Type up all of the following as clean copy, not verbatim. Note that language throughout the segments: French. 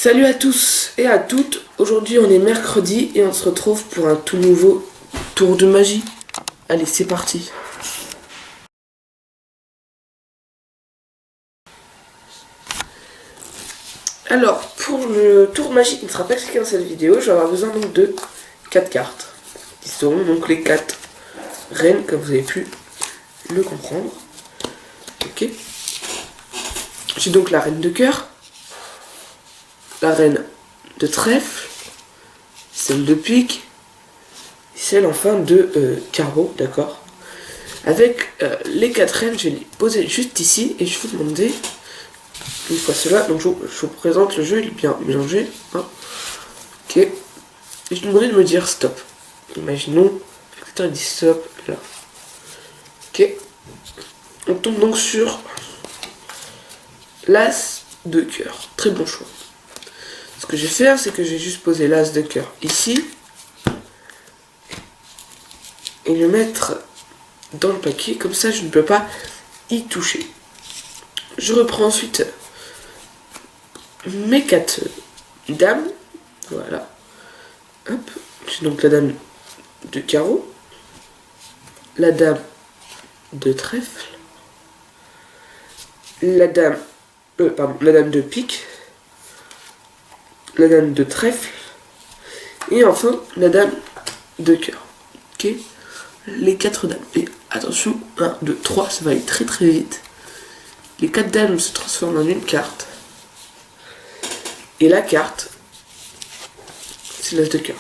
Salut à tous et à toutes, aujourd'hui on est mercredi et on se retrouve pour un tout nouveau tour de magie. Allez, c'est parti. Alors, pour le tour magique qui ne sera pas expliqué dans cette vidéo, je vais avoir besoin donc de 4 cartes. Qui seront donc les 4 reines, comme vous avez pu le comprendre. Ok. J'ai donc la reine de cœur, la reine de trèfle, celle de pique, et celle enfin de carreau, d'accord. Avec les 4 reines, je vais les poser juste ici et je vais vous demander, une fois cela, donc je vous présente le jeu, il est bien mélangé. Hein. Ok. Et je vais vous demander de me dire stop. Imaginons, le spectateur dit stop là. Ok. On tombe donc sur l'as de cœur. Très bon choix. Ce que je vais faire, c'est que je vais juste poser l'as de cœur ici et le mettre dans le paquet, comme ça je ne peux pas y toucher. Je reprends ensuite mes 4 dames, voilà. Hop, j'ai donc la dame de carreau, la dame de trèfle, la dame de pique, la dame de trèfle et enfin la dame de cœur. Ok, les 4 dames. Et attention, 1, 2, 3, ça va aller très très vite. Les 4 dames se transforment en une carte. Et la carte, c'est l'as de cœur.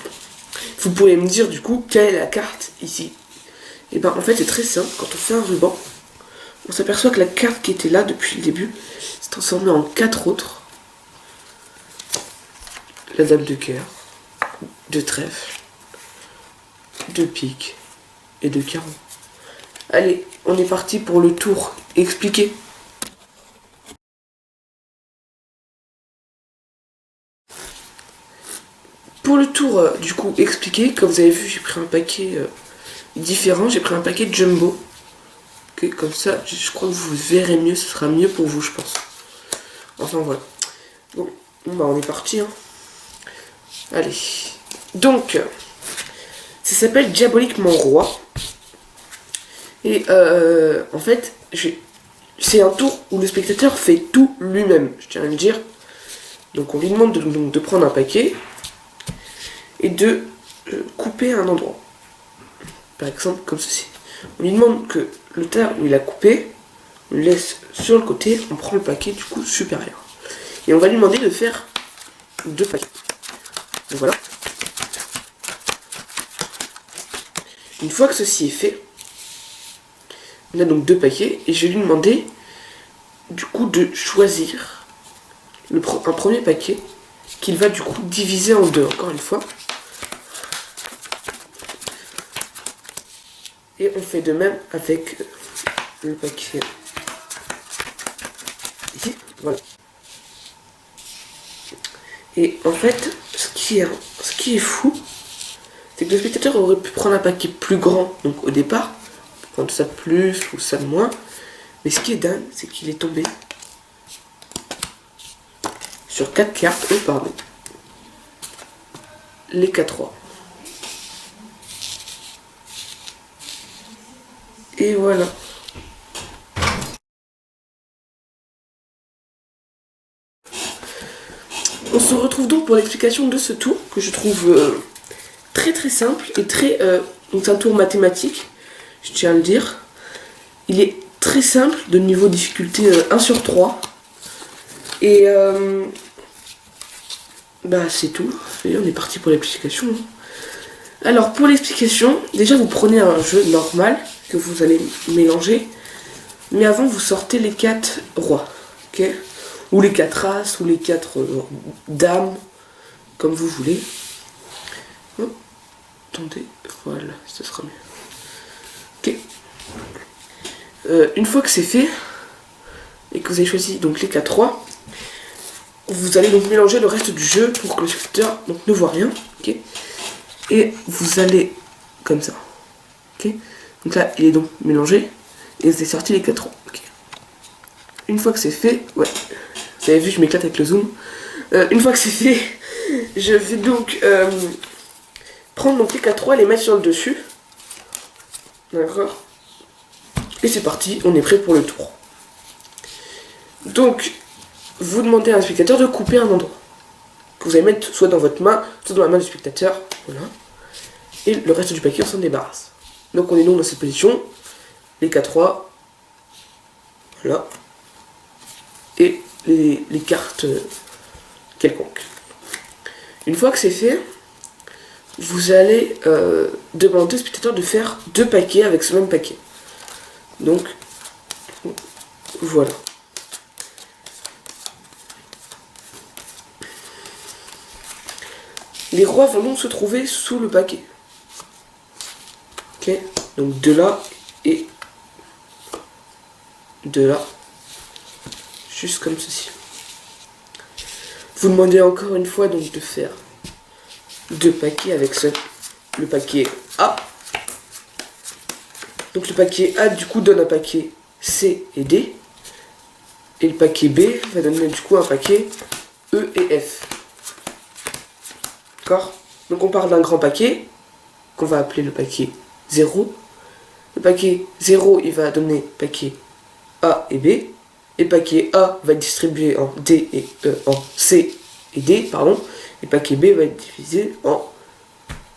Vous pourrez me dire du coup quelle est la carte ici. Et ben en fait c'est très simple. Quand on fait un ruban, on s'aperçoit que la carte qui était là depuis le début s'est transformée en 4 autres. La dame de cœur, de trèfle, de pique et de carreau. Allez, on est parti pour le tour expliqué. Pour le tour du coup expliqué, comme vous avez vu, j'ai pris un paquet différent, j'ai pris un paquet de jumbo. Okay, comme ça, je crois que vous verrez mieux, ce sera mieux pour vous, je pense. Enfin voilà. Bon bah on est parti. Hein. Allez. Donc, ça s'appelle Diaboliquement Roi. Et en fait, c'est un tour où le spectateur fait tout lui-même, je tiens à le dire. Donc on lui demande de prendre un paquet et de couper un endroit. Par exemple, comme ceci. On lui demande que le tas où il a coupé, on le laisse sur le côté, on prend le paquet du coup supérieur. Et on va lui demander de faire 2 paquets. Donc voilà. Une fois que ceci est fait, on a donc 2 paquets et je vais lui demander du coup de choisir un premier paquet qu'il va du coup diviser en 2, encore une fois. Et on fait de même avec le paquet ici, voilà. Et en fait, ce qui est fou, c'est que le spectateur aurait pu prendre un paquet plus grand, donc au départ, prendre ça de plus ou ça de moins. Mais ce qui est dingue, c'est qu'il est tombé sur 4 cartes, pardon, les 4 rois. Et voilà. On se retrouve donc pour l'explication de ce tour que je trouve très très simple et très... donc c'est un tour mathématique, je tiens à le dire. Il est très simple, de niveau difficulté 1 sur 3. Et bah c'est tout. Et on est parti pour l'explication. Alors pour l'explication, déjà vous prenez un jeu normal que vous allez mélanger. Mais avant vous sortez les 4 rois. Ok, ou les 4 as, ou les 4 dames, comme vous voulez. Oh, attendez, voilà, ça sera mieux. Ok. Une fois que c'est fait, et que vous avez choisi donc les 4 rois, vous allez donc mélanger le reste du jeu pour que le spectateur ne voit rien. Okay, et vous allez comme ça. Okay, donc là, il est donc mélangé, et vous avez sorti les 4 rois. Okay. Une fois que c'est fait, ouais, vous avez vu, je m'éclate avec le zoom. Une fois que c'est fait, je vais donc prendre mon TK3 et les mettre sur le dessus. D'accord. Et c'est parti, on est prêt pour le tour. Donc, vous demandez à un spectateur de couper un endroit. Que vous allez mettre soit dans votre main, soit dans la main du spectateur. Voilà. Et le reste du paquet, on s'en débarrasse. Donc on est donc dans cette position. Les K3. Voilà. Et les cartes quelconques. Une fois que c'est fait, vous allez demander au spectateur de faire 2 paquets avec ce même paquet. Donc, voilà. Les rois vont donc se trouver sous le paquet. Ok, donc de là et de là. Juste comme ceci. Vous demandez encore une fois donc de faire 2 paquets avec le paquet A. Donc le paquet A du coup donne un paquet C et D. Et le paquet B va donner du coup un paquet E et F. D'accord? Donc on part d'un grand paquet, qu'on va appeler le paquet 0. Le paquet 0, il va donner paquet A et B. Et le paquet A va être distribué en D et en C et D, pardon. Et le paquet B va être divisé en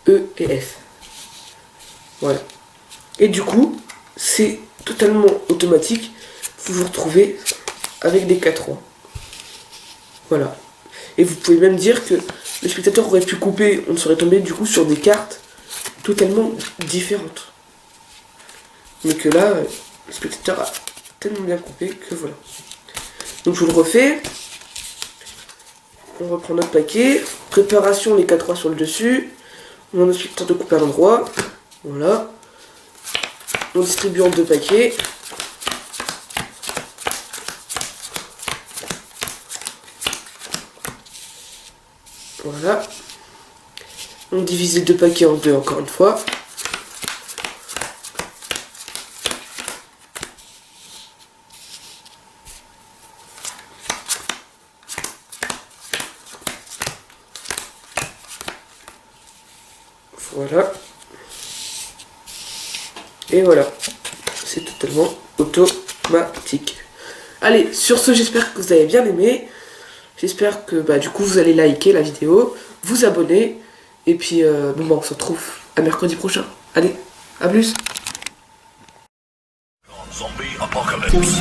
E et F. Voilà. Et du coup, c'est totalement automatique. Vous vous retrouvez avec des K3. Voilà. Et vous pouvez même dire que le spectateur aurait pu couper, on serait tombé du coup sur des cartes totalement différentes. Mais que là, le spectateur a tellement bien coupé que voilà. Donc je vous le refais. On reprend notre paquet. Préparation, les K3 sur le dessus. On demande au spectateur de couper à l'endroit. Voilà. On distribue en 2 paquets. Voilà. On divise les 2 paquets en 2 encore une fois. Voilà. Et voilà. C'est totalement automatique. Allez, sur ce, j'espère que vous avez bien aimé. J'espère que du coup vous allez liker la vidéo, vous abonner. Et puis on se retrouve à mercredi prochain. Allez, à plus. Zombie apocalypse.